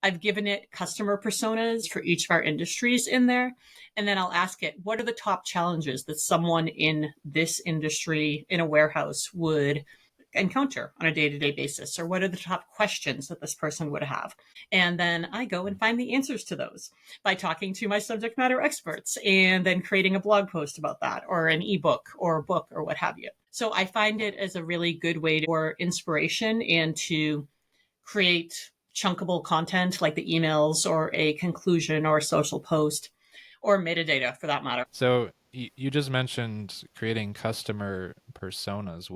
I've given it customer personas for each of our industries in there. And then I'll ask it, what are the top challenges that someone in this industry in a warehouse would encounter on a day-to-day basis? Or what are the top questions that this person would have? And then I go and find the answers to those by talking to my subject matter experts and then creating a blog post about that, or an ebook or a book or what have you. So I find it as a really good way for inspiration and to create chunkable content like the emails or a conclusion or a social post or metadata for that matter. So you just mentioned creating customer personas.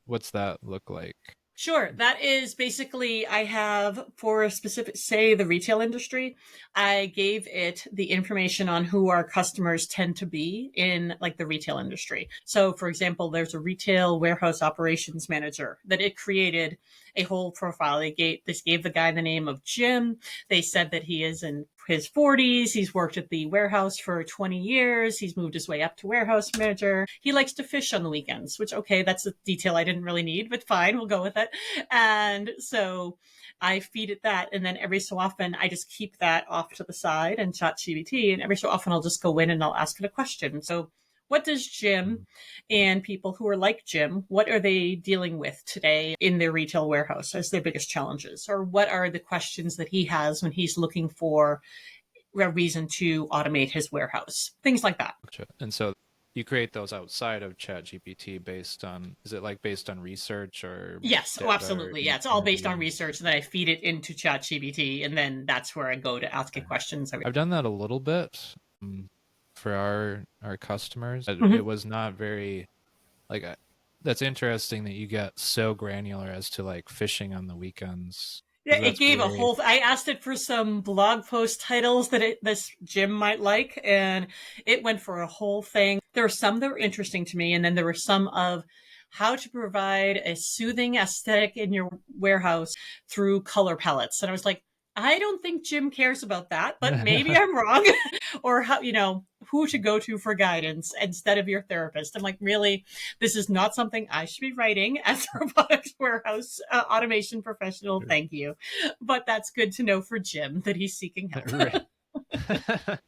What's that look like? Sure. That is basically, I have for a specific, say the retail industry, I gave it the information on who our customers tend to be in like the retail industry. So for example, there's a retail warehouse operations manager that it created a whole profile. This gave the guy the name of Jim. They said that he is in his 40s. He's worked at the warehouse for 20 years. He's moved his way up to warehouse manager. He likes to fish on the weekends, which, okay, that's a detail I didn't really need, but fine, we'll go with it. And so I feed it that. And then every so often I just keep that off to the side in ChatGPT. And every so often I'll just go in and I'll ask it a question. So what does Jim and people who are like Jim, what are they dealing with today in their retail warehouse as their biggest challenges? Or what are the questions that he has when he's looking for a reason to automate his warehouse? Things like that. Gotcha. And so you create those outside of ChatGPT based on research or? Yes, absolutely. Yeah, it's all based on research. And then I feed it into ChatGPT, and then that's where I go to ask it questions. I've done that a little bit. For our customers, it was not very that's interesting that you get so granular as to like fishing on the weekends. Yeah, it gave a whole. I asked it for some blog post titles that this Jim might like, and it went for a whole thing. There were some that were interesting to me, and then there were some of how to provide a soothing aesthetic in your warehouse through color palettes. And I was like, I don't think Jim cares about that, but maybe I'm wrong. Or how, who to go to for guidance instead of your therapist. I'm like, really, this is not something I should be writing as a robotics warehouse automation professional. Thank you. But that's good to know for Jim that he's seeking help.